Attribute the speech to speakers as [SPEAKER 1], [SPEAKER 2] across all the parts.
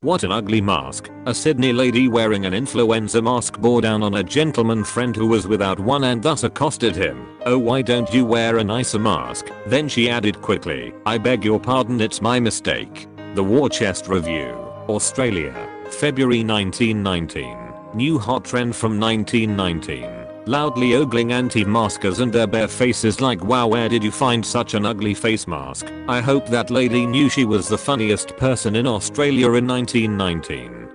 [SPEAKER 1] What an ugly mask. A Sydney lady wearing an influenza mask bore down on a gentleman friend who was without one and thus accosted him. "Oh, why don't you wear a nicer mask?" Then she added quickly, "I beg your pardon, it's my mistake." The War Chest Review. Australia. February 1919. New hot trend from 1919. Loudly ogling anti-maskers and their bare faces like, wow, where did you find such an ugly face mask? I hope that lady knew she was the funniest person in Australia in 1919.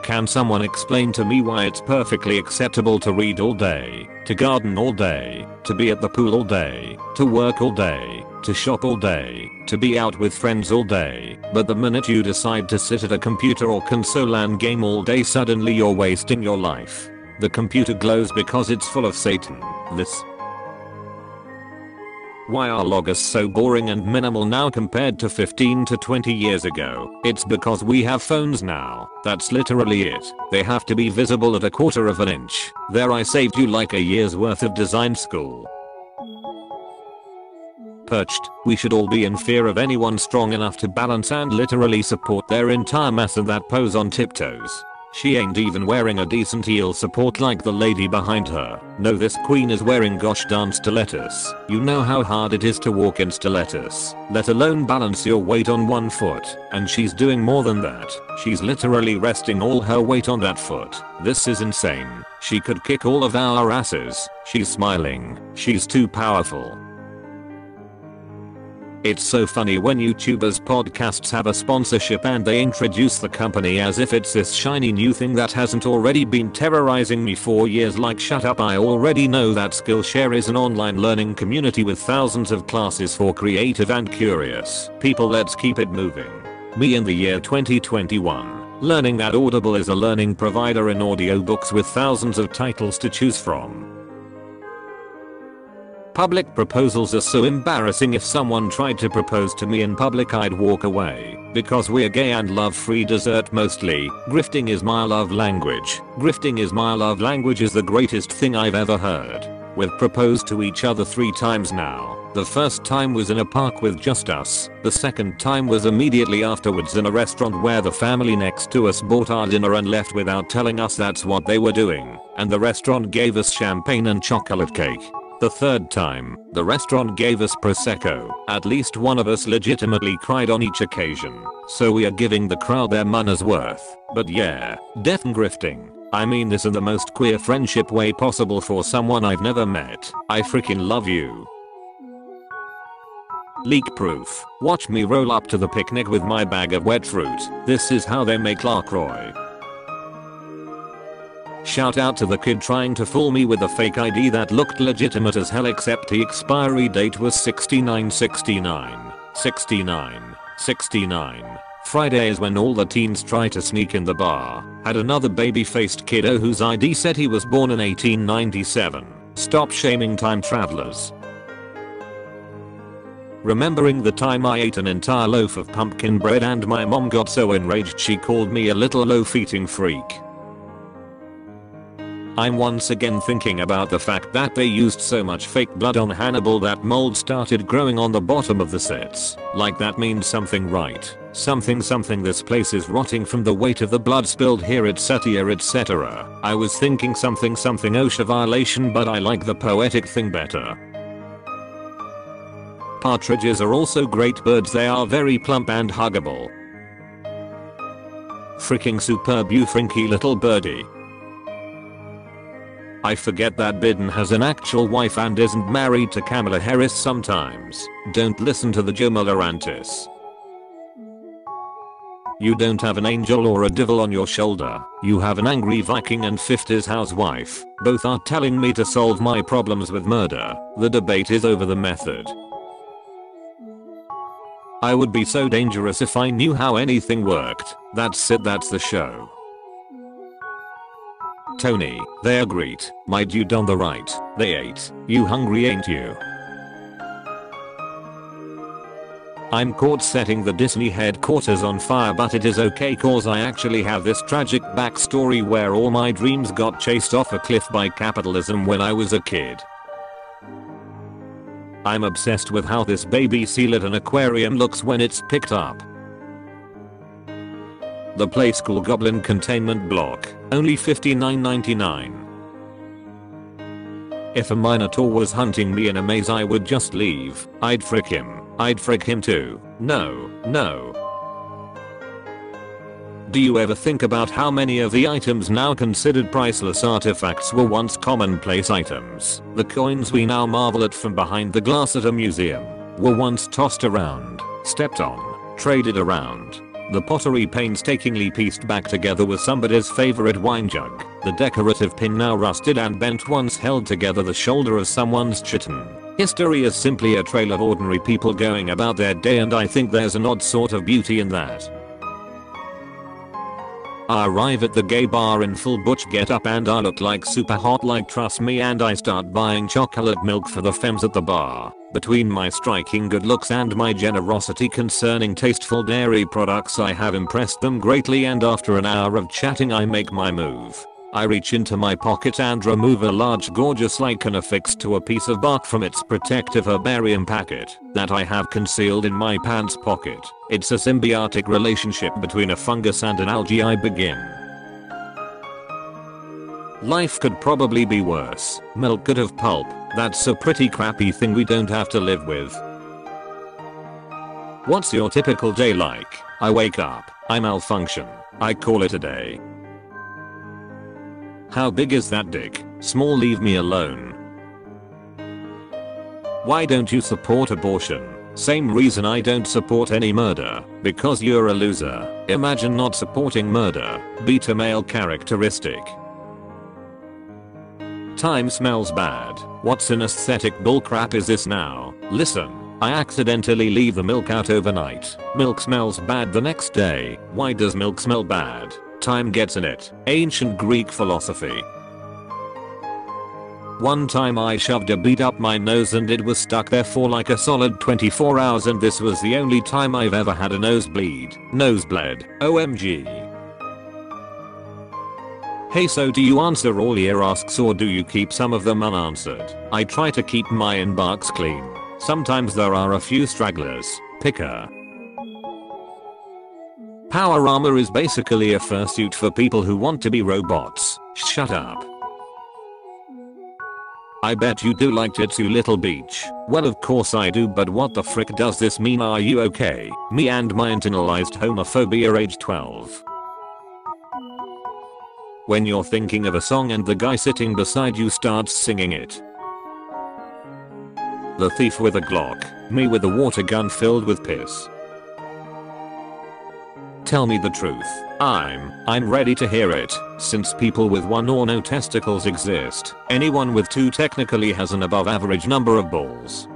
[SPEAKER 1] Can someone explain to me why it's perfectly acceptable to read all day, to garden all day, to be at the pool all day, to work all day, to shop all day, to be out with friends all day, but the minute you decide to sit at a computer or console and game all day, suddenly you're wasting your life. The computer glows because it's full of Satan. Why are loggers so boring and minimal now compared to 15 to 20 years ago? It's because we have phones now. That's literally it. They have to be visible at a quarter of an inch. There, I saved you like a year's worth of design school. Perched, we should all be in fear of anyone strong enough to balance and literally support their entire mass in that pose on tiptoes. She ain't even wearing a decent heel support like the lady behind her. No, this queen is wearing gosh darn stilettos. You know how hard it is to walk in stilettos, let alone balance your weight on one foot, and she's doing more than that. She's literally resting all her weight on that foot. This is insane. She could kick all of our asses. She's smiling. She's too powerful. It's so funny when YouTubers' podcasts have a sponsorship and they introduce the company as if it's this shiny new thing that hasn't already been terrorizing me for years. Like, shut up, I already know that Skillshare is an online learning community with thousands of classes for creative and curious people. Let's keep it moving. Me in the year 2021, learning that Audible is a learning provider in audiobooks with thousands of titles to choose from. Public proposals are so embarrassing. If someone tried to propose to me in public, I'd walk away. Because we're gay and love free dessert mostly. Grifting is my love language. Grifting is my love language is the greatest thing I've ever heard. We've proposed to each other 3 times now. The first time was in a park with just us. The second time was immediately afterwards in a restaurant where the family next to us bought our dinner and left without telling us that's what they were doing. And the restaurant gave us champagne and chocolate cake. The third time, the restaurant gave us prosecco. At least one of us legitimately cried on each occasion. So we are giving the crowd their money's worth. But yeah, def grifting. I mean this in the most queer friendship way possible for someone I've never met. I freaking love you. Leak proof. Watch me roll up to the picnic with my bag of wet fruit. This is how they make LaCroix. Shout out to the kid trying to fool me with a fake ID that looked legitimate as hell, except the expiry date was 6969. 69. 69. Friday is when all the teens try to sneak in the bar. Had another baby-faced kiddo whose ID said he was born in 1897. Stop shaming time travelers. Remembering the time I ate an entire loaf of pumpkin bread and my mom got so enraged she called me a little loaf-eating freak. I'm once again thinking about the fact that they used so much fake blood on Hannibal that mold started growing on the bottom of the sets. Like that means something, right? Something this place is rotting from the weight of the blood spilled here, etc, etc. I was thinking something OSHA violation, but I like the poetic thing better. Partridges are also great birds. They are very plump and huggable. Freaking superb, you frinky little birdie. I forget that Biden has an actual wife and isn't married to Kamala Harris sometimes. Don't listen to the Jamalantis. You don't have an angel or a devil on your shoulder. You have an angry Viking and 50s housewife. Both are telling me to solve my problems with murder. The debate is over the method. I would be so dangerous if I knew how anything worked. That's it, that's the show. Tony, they agreed. My dude on the right, they ate. You hungry, ain't you? I'm caught setting the Disney headquarters on fire, but it is okay cause I actually have this tragic backstory where all my dreams got chased off a cliff by capitalism when I was a kid. I'm obsessed with how this baby seal at an aquarium looks when it's picked up. The Play School Goblin Containment Block, only $59.99. If a Minotaur was hunting me in a maze I would just leave. I'd frick him. I'd frick him too. No, no. Do you ever think about how many of the items now considered priceless artifacts were once commonplace items? The coins we now marvel at from behind the glass at a museum were once tossed around, stepped on, traded around. The pottery painstakingly pieced back together with somebody's favorite wine jug. The decorative pin now rusted and bent once held together the shoulder of someone's chitin. History is simply a trail of ordinary people going about their day, and I think there's an odd sort of beauty in that. I arrive at the gay bar in full butch getup and I look like super hot, like trust me, and I start buying chocolate milk for the femmes at the bar. Between my striking good looks and my generosity concerning tasteful dairy products I have impressed them greatly, and after an hour of chatting I make my move. I reach into my pocket and remove a large gorgeous lichen affixed to a piece of bark from its protective herbarium packet that I have concealed in my pants pocket. It's a symbiotic relationship between a fungus and an algae. I begin. Life could probably be worse. Milk could have pulp. That's a pretty crappy thing we don't have to live with. What's your typical day like? I wake up. I malfunction. I call it a day. How big is that dick? Small, leave me alone. Why don't you support abortion? Same reason I don't support any murder. Because you're a loser. Imagine not supporting murder. Beta male characteristic. Time smells bad. What an aesthetic bullcrap is this now? Listen. I accidentally leave the milk out overnight. Milk smells bad the next day. Why does milk smell bad? Time gets in it. Ancient Greek philosophy. One time I shoved a bead up my nose and it was stuck there for like a solid 24 hours, and this was the only time I've ever had a nosebleed. Nosebleed. OMG. Hey, so do you answer all your asks or do you keep some of them unanswered? I try to keep my inbox clean. Sometimes there are a few stragglers. Picker. Power armor is basically a fursuit for people who want to be robots. Shut up. I bet you do like tits, you little beach. Well, of course I do, but what the frick does this mean? Are you okay? Me and my internalized homophobia, age 12. When you're thinking of a song and the guy sitting beside you starts singing it. The thief with a Glock. Me with a water gun filled with piss. Tell me the truth. I'm ready to hear it. Since people with one or no testicles exist, anyone with two technically has an above average number of balls.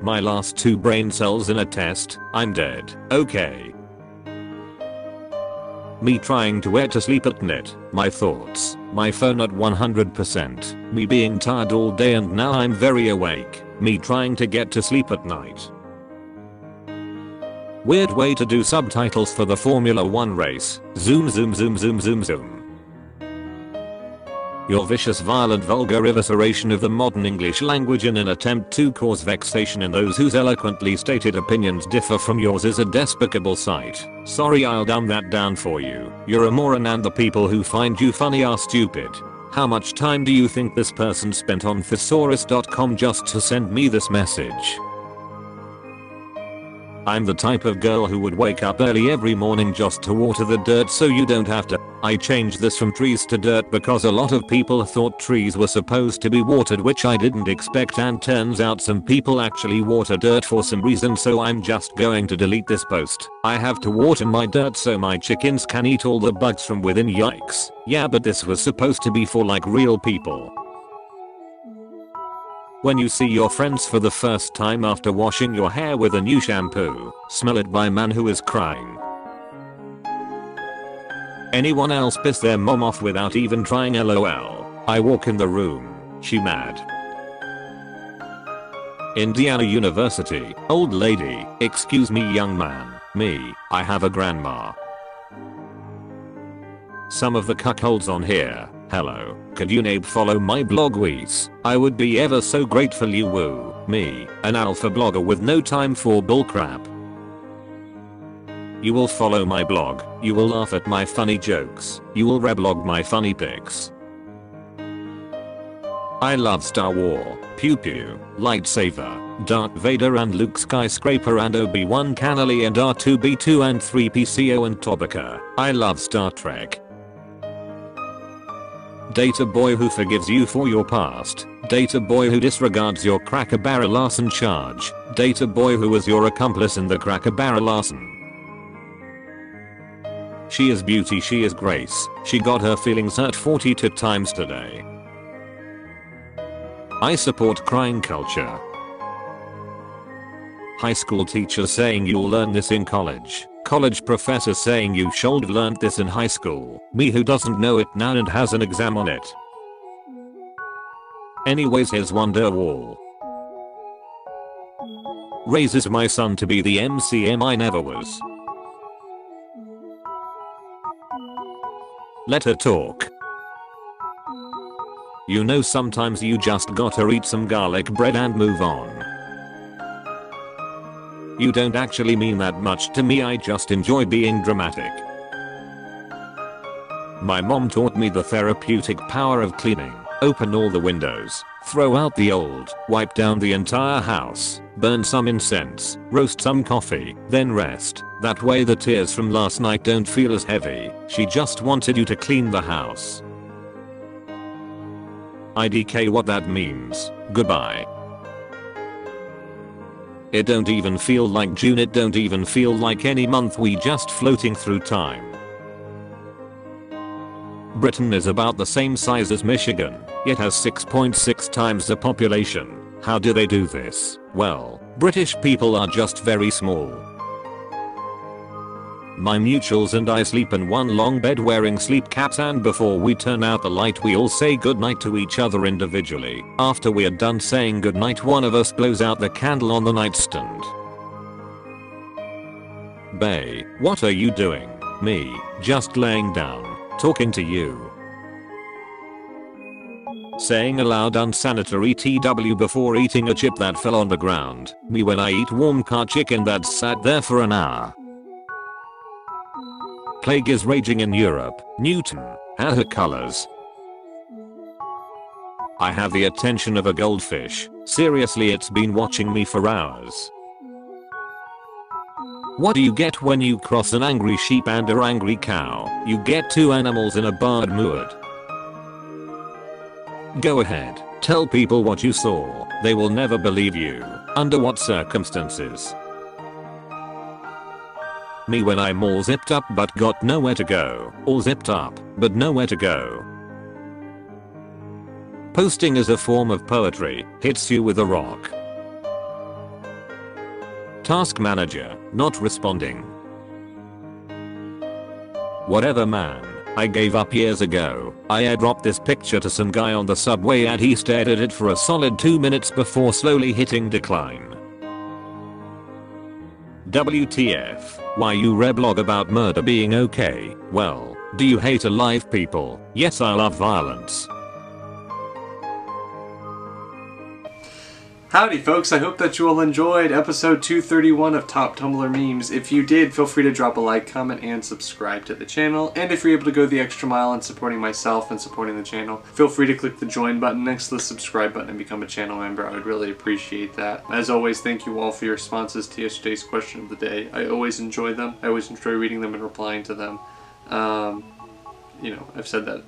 [SPEAKER 1] My last 2 brain cells in a test, I'm dead. Okay. Me trying to wear to sleep at night. My thoughts. My phone at 100%. Me being tired all day and now I'm very awake. Me trying to get to sleep at night. Weird way to do subtitles for the Formula 1 race. Zoom zoom zoom zoom zoom zoom. Your vicious, violent, vulgar evisceration of the modern English language in an attempt to cause vexation in those whose eloquently stated opinions differ from yours is a despicable sight. Sorry, I'll dumb that down for you. You're a moron and the people who find you funny are stupid. How much time do you think this person spent on thesaurus.com just to send me this message? I'm the type of girl who would wake up early every morning just to water the dirt so you don't have to. I changed this from trees to dirt because a lot of people thought trees were supposed to be watered, which I didn't expect, and turns out some people actually water dirt for some reason, so I'm just going to delete this post. I have to water my dirt so my chickens can eat all the bugs from within. Yikes. Yeah, but this was supposed to be for like real people. When you see your friends for the first time after washing your hair with a new shampoo, smell it by man who is crying. Anyone else piss their mom off without even trying? LOL. I walk in the room. She mad. Indiana University. Old lady. Excuse me, young man. Me. I have a grandma. Some of the cuckolds on here. Hello. Could you name follow my blog, Weez? I would be ever so grateful. You woo. Me. An alpha blogger with no time for bullcrap. You will follow my blog. You will laugh at my funny jokes. You will reblog my funny pics. I love Star Wars, Pew Pew, Lightsaber, Darth Vader and Luke Skyscraper and Obi-Wan Kenobi and R2-B2 and 3PCO and Tobacco. I love Star Trek. Date a boy who forgives you for your past. Date a boy who disregards your Cracker Barrel arson charge. Date a boy who was your accomplice in the Cracker Barrel arson. She is beauty, she is grace. She got her feelings hurt 42 times today. I support crying culture. High school teachers saying you'll learn this in college. College professors saying you should have learned this in high school. Me who doesn't know it now and has an exam on it. Anyways, here's Wonderwall. Raises my son to be the MCM I never was. Let her talk. You know, sometimes you just gotta eat some garlic bread and move on. You don't actually mean that much to me, I just enjoy being dramatic. My mom taught me the therapeutic power of cleaning. Open all the windows, throw out the old, wipe down the entire house, burn some incense, roast some coffee, then rest. That way the tears from last night don't feel as heavy. She just wanted you to clean the house. IDK what that means. Goodbye. It don't even feel like June, it don't even feel like any month, we just floating through time. Britain is about the same size as Michigan, yet has 6.6 times the population. How do they do this? Well, British people are just very small. My mutuals and I sleep in one long bed wearing sleep caps, and before we turn out the light we all say goodnight to each other individually. After we are done saying goodnight, one of us blows out the candle on the nightstand. Bae, what are you doing? Me, just laying down, talking to you. Saying aloud unsanitary TW before eating a chip that fell on the ground. Me when I eat warm car chicken that sat there for an hour. Plague is raging in Europe. Newton, and her colors. I have the attention of a goldfish. Seriously, it's been watching me for hours. What do you get when you cross an angry sheep and an angry cow? You get two animals in a bad mood. Go ahead, tell people what you saw. They will never believe you. Under what circumstances? Me when I'm all zipped up but got nowhere to go. All zipped up, but nowhere to go. Posting is a form of poetry. Hits you with a rock. Task manager, not responding. Whatever, man. I gave up years ago. I airdropped this picture to some guy on the subway and he stared at it for a solid 2 minutes before slowly hitting decline. WTF. Why you reblog about murder being okay? Well, do you hate alive people? Yes, I love violence.
[SPEAKER 2] Howdy folks, I hope that you all enjoyed episode 231 of Top Tumblr Memes. If you did, feel free to drop a like, comment, and subscribe to the channel. And if you're able to go the extra mile in supporting myself and supporting the channel, feel free to click the join button next to the subscribe button and become a channel member. I would really appreciate that. As always, thank you all for your responses to yesterday's question of the day. I always enjoy them. I always enjoy reading them and replying to them. You know, I've said that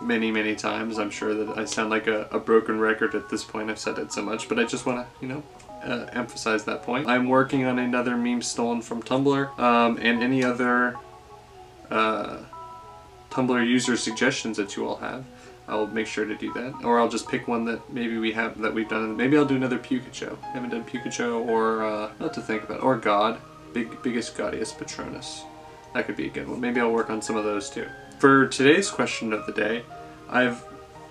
[SPEAKER 2] many times. I'm sure that I sound like a broken record at this point. I've said it so much, but I just want to, you know, emphasize that point. I'm working on another meme stolen from Tumblr, and any other Tumblr user suggestions that you all have, I'll make sure to do that. Or I'll just pick one that maybe we've done. Maybe I'll do another Pukacho. I haven't done Pukacho, or not to think about, or God, biggest Gaudius Patronus. That could be a good one. Maybe I'll work on some of those too. For today's question of the day, I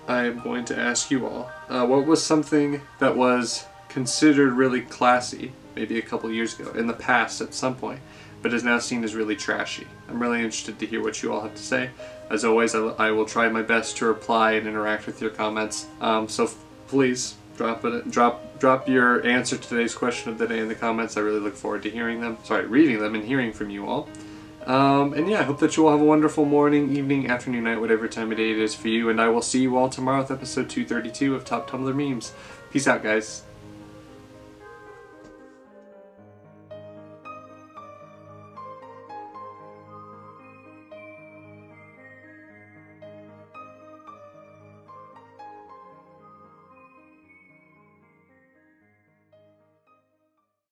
[SPEAKER 2] am going to ask you all, what was something that was considered really classy, maybe a couple years ago, in the past at some point, but is now seen as really trashy? I'm really interested to hear what you all have to say. As always, I will try my best to reply and interact with your comments, so please drop your answer to today's question of the day in the comments. I really look forward to reading them and hearing from you all. And yeah, I hope that you all have a wonderful morning, evening, afternoon, night, whatever time of day it is for you. And I will see you all tomorrow with episode 232 of Top Tumblr Memes. Peace out, guys.